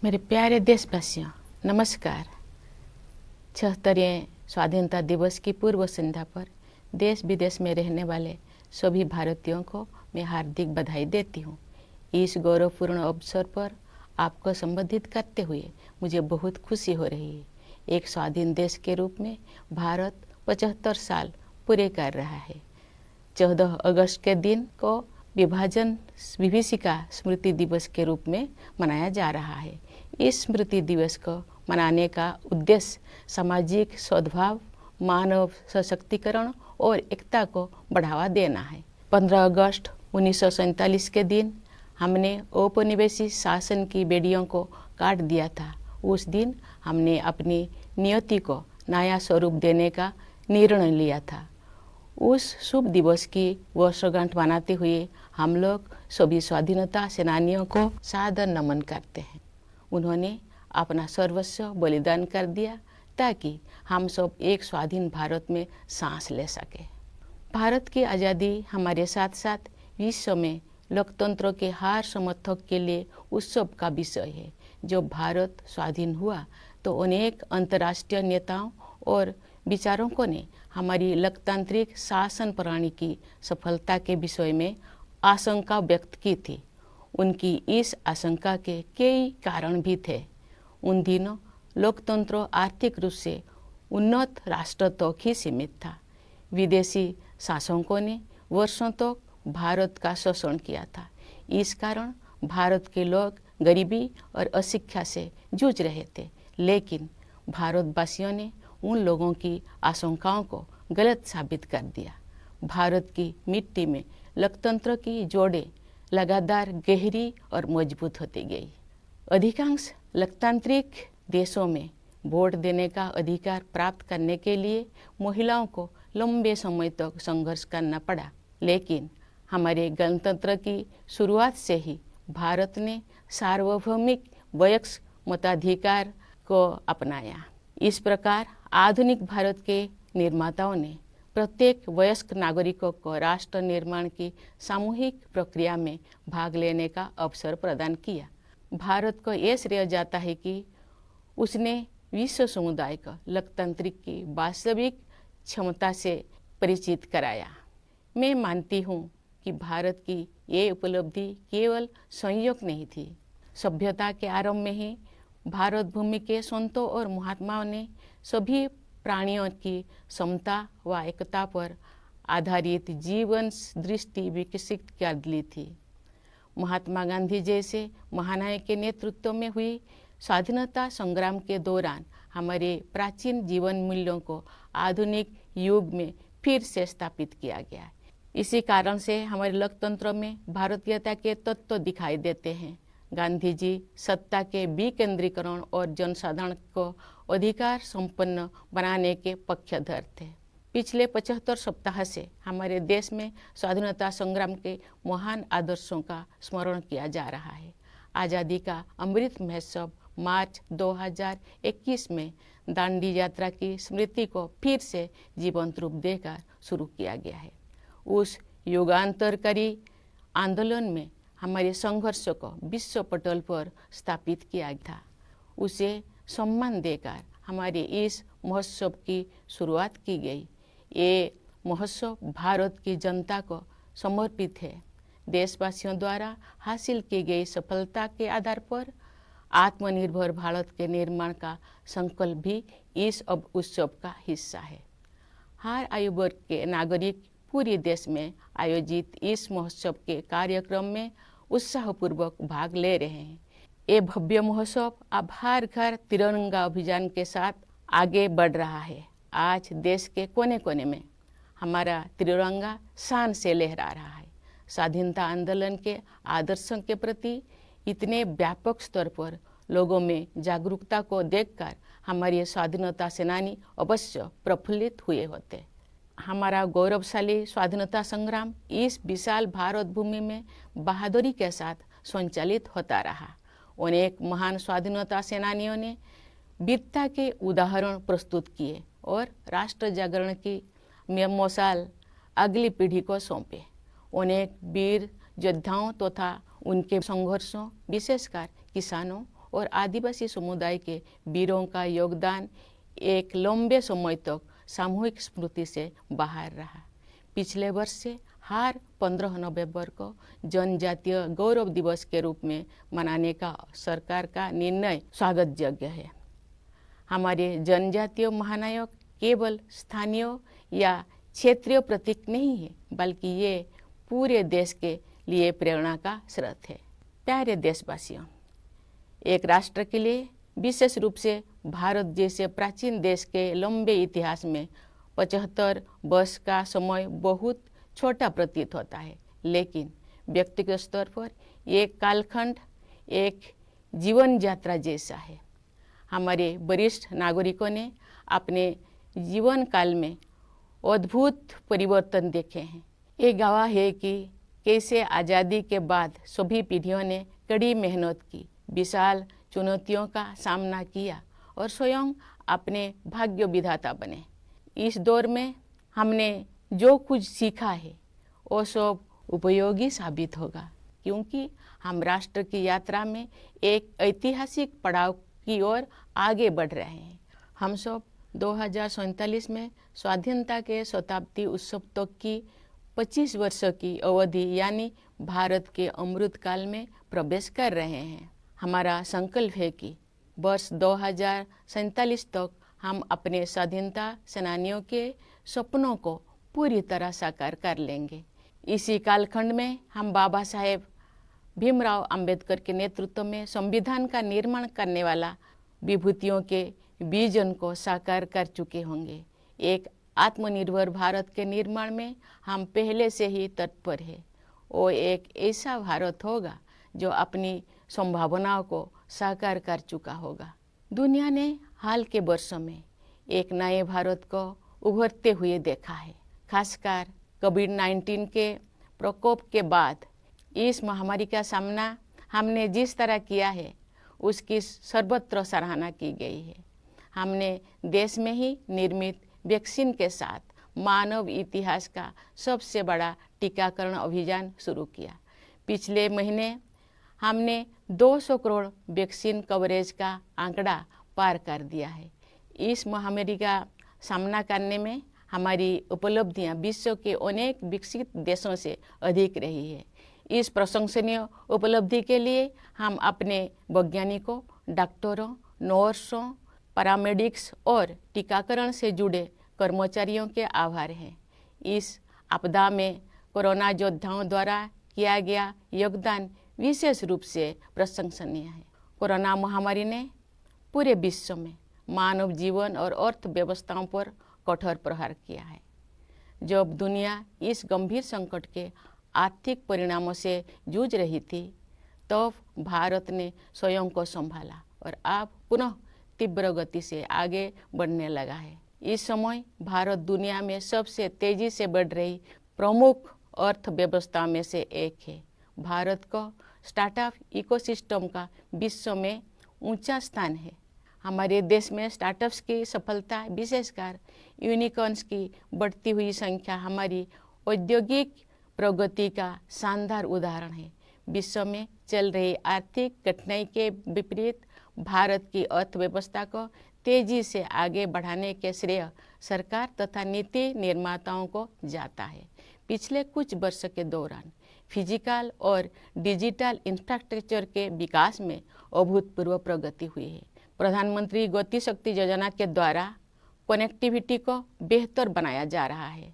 मेरे प्यारे देशवासियों, नमस्कार। 76वें स्वाधीनता दिवस की पूर्व संध्या पर देश विदेश में रहने वाले सभी भारतीयों को मैं हार्दिक बधाई देती हूँ। इस गौरवपूर्ण अवसर पर आपको संबोधित करते हुए मुझे बहुत खुशी हो रही है। एक स्वाधीन देश के रूप में भारत 75 साल पूरे कर रहा है। 14 अगस्त के दिन को विभाजन विभीषिका स्मृति दिवस के रूप में मनाया जा रहा है। इस स्मृति दिवस को मनाने का उद्देश्य सामाजिक सद्भाव, मानव सशक्तिकरण और एकता को बढ़ावा देना है। 15 अगस्त 1947 के दिन हमने औपनिवेशिक शासन की बेड़ियों को काट दिया था। उस दिन हमने अपनी नियति को नया स्वरूप देने का निर्णय लिया था। उस शुभ दिवस की वर्षगांठ मनाते हुए हम लोग सभी स्वाधीनता सेनानियों को सादर नमन करते हैं। उन्होंने अपना सर्वस्व बलिदान कर दिया ताकि हम सब एक स्वाधीन भारत में सांस ले सके। भारत की आज़ादी हमारे साथ साथ विश्व में लोकतंत्र के हर समर्थक के लिए उत्सव का विषय है। जब भारत स्वाधीन हुआ तो अनेक अंतर्राष्ट्रीय नेताओं और विचारकों ने हमारी लोकतांत्रिक शासन प्रणाली की सफलता के विषय में आशंका व्यक्त की थी। उनकी इस आशंका के कई कारण भी थे। उन दिनों लोकतंत्र आर्थिक रूप से उन्नत राष्ट्र तक ही सीमित था। विदेशी शासकों ने वर्षों तक भारत का शोषण किया था। इस कारण भारत के लोग गरीबी और अशिक्षा से जूझ रहे थे। लेकिन भारतवासियों ने उन लोगों की आशंकाओं को गलत साबित कर दिया। भारत की मिट्टी में लोकतंत्र की जोड़ें लगातार गहरी और मजबूत होती गई। अधिकांश लोकतांत्रिक देशों में वोट देने का अधिकार प्राप्त करने के लिए महिलाओं को लंबे समय तक संघर्ष करना पड़ा। लेकिन हमारे गणतंत्र की शुरुआत से ही भारत ने सार्वभौमिक वयस्क मताधिकार को अपनाया। इस प्रकार आधुनिक भारत के निर्माताओं ने प्रत्येक वयस्क नागरिकों को राष्ट्र निर्माण की सामूहिक प्रक्रिया में भाग लेने का अवसर प्रदान किया। भारत को यह श्रेय जाता है कि उसने विश्व समुदाय को लोकतंत्र की वास्तविक क्षमता से परिचित कराया। मैं मानती हूँ कि भारत की ये उपलब्धि केवल संयोग नहीं थी। सभ्यता के आरंभ में ही भारत भूमि के संतों और महात्माओं ने सभी प्राणियों की समता व एकता पर आधारित जीवन दृष्टि विकसित कर ली थी। महात्मा गांधी जैसे महानायक के नेतृत्व में हुई स्वाधीनता संग्राम के दौरान हमारे प्राचीन जीवन मूल्यों को आधुनिक युग में फिर से स्थापित किया गया। इसी कारण से हमारे लोकतंत्र में भारतीयता के तत्व दिखाई देते हैं। गांधी जी सत्ता के विकेंद्रीकरण और जनसाधारण को अधिकार संपन्न बनाने के पक्षधर थे। पिछले 75 सप्ताह से हमारे देश में स्वाधीनता संग्राम के महान आदर्शों का स्मरण किया जा रहा है। आज़ादी का अमृत महोत्सव मार्च 2021 में दांडी यात्रा की स्मृति को फिर से जीवंत रूप देकर शुरू किया गया है। उस युगांतरकारी आंदोलन में हमारे संघर्ष को विश्व पटल पर स्थापित किया था। उसे सम्मान देकर हमारे इस महोत्सव की शुरुआत की गई। ये महोत्सव भारत की जनता को समर्पित है। देशवासियों द्वारा हासिल की गई सफलता के आधार पर आत्मनिर्भर भारत के निर्माण का संकल्प भी इस उत्सव का हिस्सा है। हर आयु वर्ग के नागरिक पूरे देश में आयोजित इस महोत्सव के कार्यक्रम में उत्साहपूर्वक भाग ले रहे हैं। ये भव्य महोत्सव अब हर घर तिरंगा अभियान के साथ आगे बढ़ रहा है। आज देश के कोने कोने में हमारा तिरंगा शान से लहरा रहा है। स्वाधीनता आंदोलन के आदर्शों के प्रति इतने व्यापक स्तर पर लोगों में जागरूकता को देखकर हमारे स्वाधीनता सेनानी अवश्य प्रफुल्लित हुए होते। हमारा गौरवशाली स्वाधीनता संग्राम इस विशाल भारत भूमि में बहादुरी के साथ संचालित होता रहा। अनेक महान स्वाधीनता सेनानियों ने वीरता के उदाहरण प्रस्तुत किए और राष्ट्र जागरण की मशाल अगली पीढ़ी को सौंपे। अनेक वीर योद्धाओं तथा उनके संघर्षों, विशेषकर किसानों और आदिवासी समुदाय के वीरों का योगदान एक लंबे समय तक सामूहिक स्मृति से बाहर रहा। पिछले वर्ष से हर 15 नवंबर को जनजातीय गौरव दिवस के रूप में मनाने का सरकार का निर्णय स्वागत योग्य है। हमारे जनजातीय महानायक केवल स्थानीय या क्षेत्रीय प्रतीक नहीं है, बल्कि ये पूरे देश के लिए प्रेरणा का स्रोत है। प्यारे देशवासियों, एक राष्ट्र के लिए, विशेष रूप से भारत जैसे प्राचीन देश के लंबे इतिहास में 75 वर्ष का समय बहुत छोटा प्रतीत होता है, लेकिन व्यक्तिगत स्तर पर एक कालखंड एक जीवन यात्रा जैसा है। हमारे वरिष्ठ नागरिकों ने अपने जीवन काल में अद्भुत परिवर्तन देखे हैं। ये गवाह है कि कैसे आज़ादी के बाद सभी पीढ़ियों ने कड़ी मेहनत की, विशाल चुनौतियों का सामना किया और स्वयं अपने भाग्य विधाता बने। इस दौर में हमने जो कुछ सीखा है वो सब उपयोगी साबित होगा, क्योंकि हम राष्ट्र की यात्रा में एक ऐतिहासिक पड़ाव की ओर आगे बढ़ रहे हैं। हम सब 2047 में स्वाधीनता के शताब्दी उत्सव तक की 25 वर्षों की अवधि यानी भारत के अमृत काल में प्रवेश कर रहे हैं। हमारा संकल्प है कि वर्ष 2047 तक हम अपने स्वाधीनता सेनानियों के सपनों को पूरी तरह साकार कर लेंगे। इसी कालखंड में हम बाबा साहेब भीमराव अंबेडकर के नेतृत्व में संविधान का निर्माण करने वाला विभूतियों के विजन को साकार कर चुके होंगे। एक आत्मनिर्भर भारत के निर्माण में हम पहले से ही तत्पर हैं। वो एक ऐसा भारत होगा जो अपनी संभावनाओं को साकार कर चुका होगा। दुनिया ने हाल के वर्षों में एक नए भारत को उभरते हुए देखा है। खासकर कोविड-19 के प्रकोप के बाद इस महामारी का सामना हमने जिस तरह किया है, उसकी सर्वत्र सराहना की गई है। हमने देश में ही निर्मित वैक्सीन के साथ मानव इतिहास का सबसे बड़ा टीकाकरण अभियान शुरू किया। पिछले महीने हमने 200 करोड़ वैक्सीन कवरेज का आंकड़ा पार कर दिया है। इस महामारी का सामना करने में हमारी उपलब्धियां विश्व के अनेक विकसित देशों से अधिक रही है। इस प्रशंसनीय उपलब्धि के लिए हम अपने वैज्ञानिकों, डॉक्टरों, नर्सों, पैरामेडिक्स और टीकाकरण से जुड़े कर्मचारियों के आभार हैं। इस आपदा में कोरोना योद्धाओं द्वारा किया गया योगदान विशेष रूप से प्रशंसनीय है। कोरोना महामारी ने पूरे विश्व में मानव जीवन और अर्थव्यवस्थाओं पर कठोर प्रहार किया है। जब दुनिया इस गंभीर संकट के आर्थिक परिणामों से जूझ रही थी, तब भारत ने स्वयं को संभाला और अब पुनः तीव्र गति से आगे बढ़ने लगा है। इस समय भारत दुनिया में सबसे तेजी से बढ़ रही प्रमुख अर्थव्यवस्था में से एक है। भारत को स्टार्टअप इकोसिस्टम का विश्व में ऊंचा स्थान है। हमारे देश में स्टार्टअप्स की सफलता, विशेषकर यूनिकॉर्न्स की बढ़ती हुई संख्या हमारी औद्योगिक प्रगति का शानदार उदाहरण है। विश्व में चल रही आर्थिक कठिनाई के विपरीत भारत की अर्थव्यवस्था को तेजी से आगे बढ़ाने के श्रेय सरकार तथा नीति निर्माताओं को जाता है। पिछले कुछ वर्षों के दौरान फिजिकल और डिजिटल इंफ्रास्ट्रक्चर के विकास में अभूतपूर्व प्रगति हुई है। प्रधानमंत्री गति शक्ति योजना के द्वारा कनेक्टिविटी को बेहतर बनाया जा रहा है।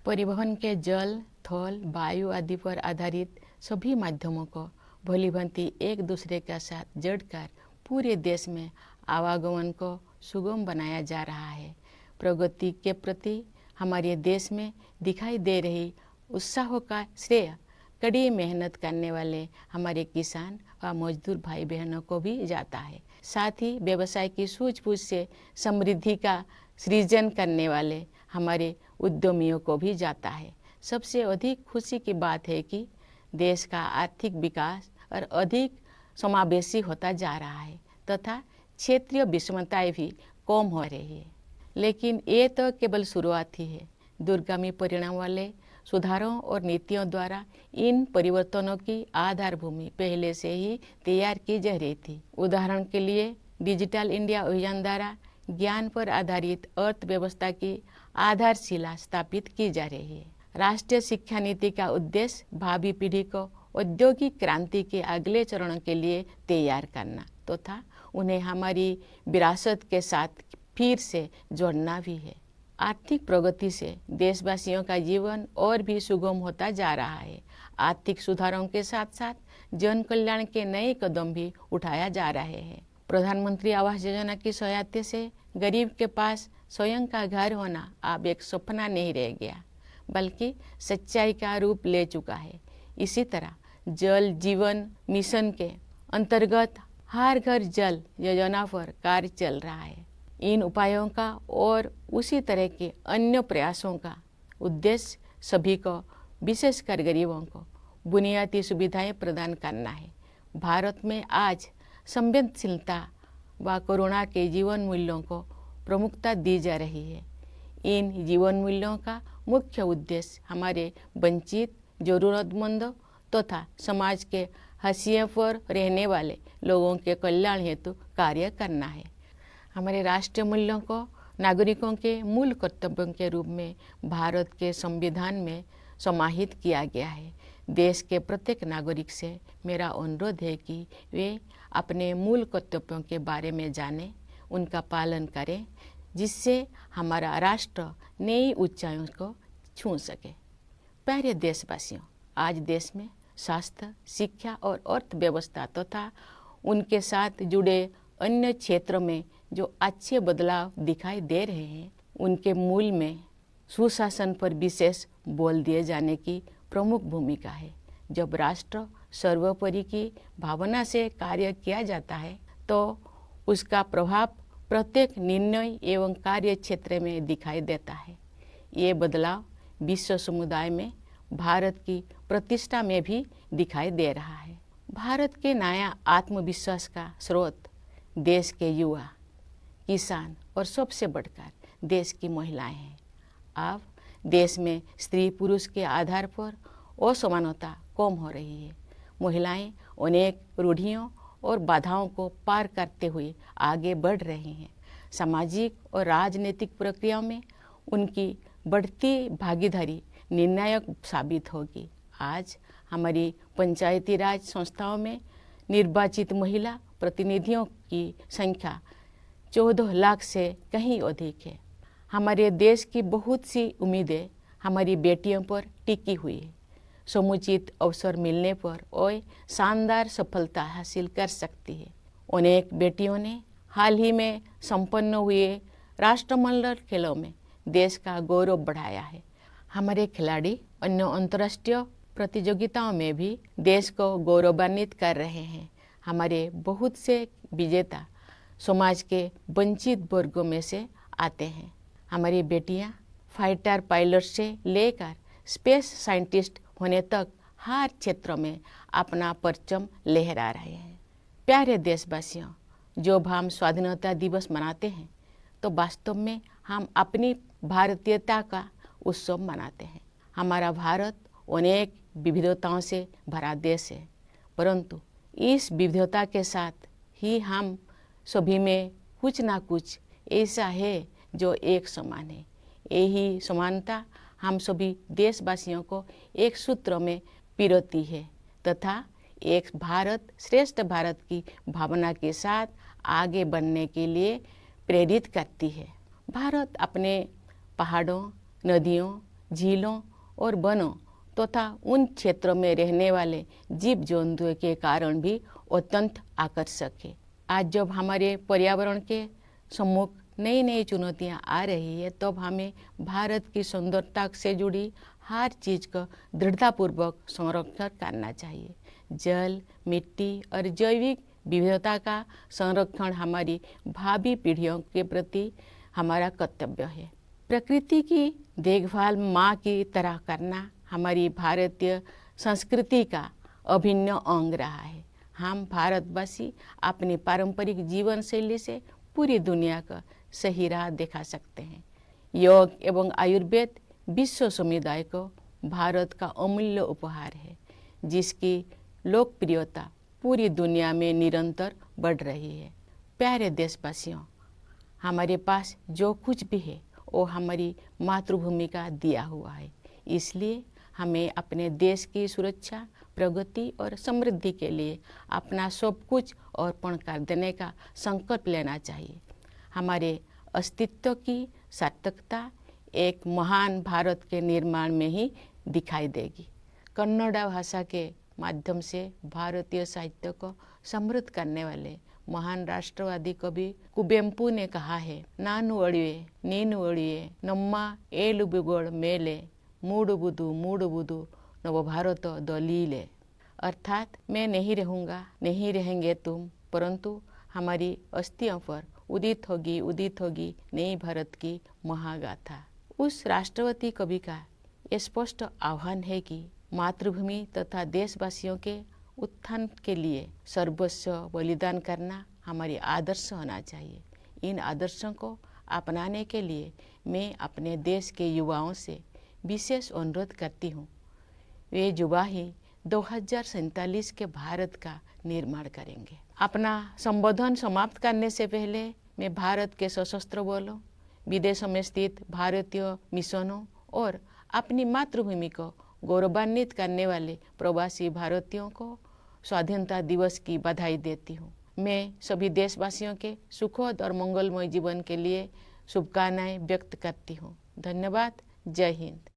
परिवहन के जल, थल, वायु आदि पर आधारित सभी माध्यमों को भलीभांति एक दूसरे के साथ जोड़कर पूरे देश में आवागमन को सुगम बनाया जा रहा है। प्रगति के प्रति हमारे देश में दिखाई दे रही उत्साह का श्रेय कड़ी मेहनत करने वाले हमारे किसान व मजदूर भाई बहनों को भी जाता है। साथ ही व्यवसाय की सूझबूझ से समृद्धि का सृजन करने वाले हमारे उद्यमियों को भी जाता है। सबसे अधिक खुशी की बात है कि देश का आर्थिक विकास और अधिक समावेशी होता जा रहा है तथा क्षेत्रीय विषमताएं भी कम हो रही है। लेकिन ये तो केवल शुरुआत ही है। दूरगामी परिणाम वाले सुधारों और नीतियों द्वारा इन परिवर्तनों की आधार भूमि पहले से ही तैयार की जा रही थी। उदाहरण के लिए डिजिटल इंडिया अभियान द्वारा ज्ञान पर आधारित अर्थव्यवस्था की आधारशिला स्थापित की जा रही है। राष्ट्रीय शिक्षा नीति का उद्देश्य भावी पीढ़ी को औद्योगिक क्रांति के अगले चरण के लिए तैयार करना तथा उन्हें हमारी विरासत के साथ फिर से जोड़ना भी है। आर्थिक प्रगति से देशवासियों का जीवन और भी सुगम होता जा रहा है। आर्थिक सुधारों के साथ साथ जन कल्याण के नए कदम भी उठाया जा रहे हैं। प्रधानमंत्री आवास योजना की सहायता से गरीब के पास स्वयं का घर होना अब एक सपना नहीं रह गया, बल्कि सच्चाई का रूप ले चुका है। इसी तरह जल जीवन मिशन के अंतर्गत हर घर जल योजना पर कार्य चल रहा है। इन उपायों का और उसी तरह के अन्य प्रयासों का उद्देश्य सभी को, विशेषकर गरीबों को, बुनियादी सुविधाएं प्रदान करना है। भारत में आज संवेदनशीलता व करुणा के जीवन मूल्यों को प्रमुखता दी जा रही है। इन जीवन मूल्यों का मुख्य उद्देश्य हमारे वंचित, जरूरतमंदों तथा समाज के हाशिए पर रहने वाले लोगों के कल्याण हेतु कार्य करना है। हमारे राष्ट्रीय मूल्यों को नागरिकों के मूल कर्तव्यों के रूप में भारत के संविधान में समाहित किया गया है। देश के प्रत्येक नागरिक से मेरा अनुरोध है कि वे अपने मूल कर्तव्यों के बारे में जानें, उनका पालन करें, जिससे हमारा राष्ट्र नई ऊंचाइयों को छू सके। प्यारे देशवासियों, आज देश में स्वास्थ्य, शिक्षा और अर्थव्यवस्था तथा उनके साथ जुड़े अन्य क्षेत्रों में जो अच्छे बदलाव दिखाई दे रहे हैं, उनके मूल में सुशासन पर विशेष बल दिए जाने की प्रमुख भूमिका है। जब राष्ट्र सर्वोपरि की भावना से कार्य किया जाता है तो उसका प्रभाव प्रत्येक निर्णय एवं कार्य क्षेत्र में दिखाई देता है। ये बदलाव विश्व समुदाय में भारत की प्रतिष्ठा में भी दिखाई दे रहा है। भारत के नया आत्मविश्वास का स्रोत देश के युवा, किसान और सबसे बढ़कर देश की महिलाएं हैं। अब देश में स्त्री पुरुष के आधार पर असमानता कम हो रही है। महिलाएं अनेक रूढ़ियों और बाधाओं को पार करते हुए आगे बढ़ रही हैं। सामाजिक और राजनीतिक प्रक्रियाओं में उनकी बढ़ती भागीदारी निर्णायक साबित होगी। आज हमारी पंचायती राज संस्थाओं में निर्वाचित महिला प्रतिनिधियों की संख्या 14 लाख से कहीं अधिक है। हमारे देश की बहुत सी उम्मीदें हमारी बेटियों पर टिकी हुई है। समुचित अवसर मिलने पर वह शानदार सफलता हासिल कर सकती है। अनेक बेटियों ने हाल ही में संपन्न हुए राष्ट्रमंडल खेलों में देश का गौरव बढ़ाया है। हमारे खिलाड़ी अन्य अंतर्राष्ट्रीय प्रतियोगिताओं में भी देश को गौरवान्वित कर रहे हैं। हमारे बहुत से विजेता समाज के वंचित वर्गों में से आते हैं। हमारी बेटियां फाइटर पायलट से लेकर स्पेस साइंटिस्ट होने तक हर क्षेत्र में अपना परचम लहरा रहे हैं। प्यारे देशवासियों, जब हम स्वाधीनता दिवस मनाते हैं तो वास्तव में हम अपनी भारतीयता का उत्सव मनाते हैं। हमारा भारत अनेक विविधताओं से भरा देश है, परंतु इस विविधता के साथ ही हम सभी में कुछ ना कुछ ऐसा है जो एक समान है। यही समानता हम सभी देशवासियों को एक सूत्र में पिरोती है तथा एक भारत श्रेष्ठ भारत की भावना के साथ आगे बढ़ने के लिए प्रेरित करती है। भारत अपने पहाड़ों, नदियों, झीलों और वनों तथा उन क्षेत्रों में रहने वाले जीव जंतुओं के कारण भी अत्यंत आकर्षक है। आज जब हमारे पर्यावरण के सम्मुख नई नई चुनौतियां आ रही है, तब हमें भारत की सुंदरता से जुड़ी हर चीज़ का दृढ़तापूर्वक संरक्षण करना चाहिए। जल, मिट्टी और जैविक विविधता का संरक्षण हमारी भावी पीढ़ियों के प्रति हमारा कर्तव्य है। प्रकृति की देखभाल माँ की तरह करना हमारी भारतीय संस्कृति का अभिन्न अंग रहा है। हम भारतवासी अपनी पारंपरिक जीवन शैली से पूरी दुनिया का सही राह दिखा सकते हैं। योग एवं आयुर्वेद विश्व समुदाय को भारत का अमूल्य उपहार है, जिसकी लोकप्रियता पूरी दुनिया में निरंतर बढ़ रही है। प्यारे देशवासियों, हमारे पास जो कुछ भी है वो हमारी मातृभूमि का दिया हुआ है। इसलिए हमें अपने देश की सुरक्षा, प्रगति और समृद्धि के लिए अपना सब कुछ अर्पण कर देने का संकल्प लेना चाहिए। हमारे अस्तित्व की सार्थकता एक महान भारत के निर्माण में ही दिखाई देगी। कन्नड़ भाषा के माध्यम से भारतीय साहित्य को समृद्ध करने वाले महान राष्ट्रवादी कवि कुवेंपु ने कहा है, नानु अड़िए नीनु अड़िए नम्मा एलुबुगोड़ मेले मूडुबुदु नव भारत दलीले। अर्थात मैं नहीं रहूँगा, नहीं रहेंगे तुम, परंतु हमारी अस्थियों पर उदित होगी नई भारत की महागाथा। उस राष्ट्रवादी कवि का ये स्पष्ट आह्वान है कि मातृभूमि तथा देशवासियों के उत्थान के लिए सर्वस्व बलिदान करना हमारी आदर्श होना चाहिए। इन आदर्शों को अपनाने के लिए मैं अपने देश के युवाओं से विशेष अनुरोध करती हूँ। वे युवा ही 2047 के भारत का निर्माण करेंगे। अपना संबोधन समाप्त करने से पहले मैं भारत के सशस्त्र बलों, विदेशों में स्थित भारतीय मिशनों और अपनी मातृभूमि को गौरवान्वित करने वाले प्रवासी भारतीयों को स्वाधीनता दिवस की बधाई देती हूँ। मैं सभी देशवासियों के सुखद और मंगलमय जीवन के लिए शुभकामनाएं व्यक्त करती हूँ। धन्यवाद। जय हिंद।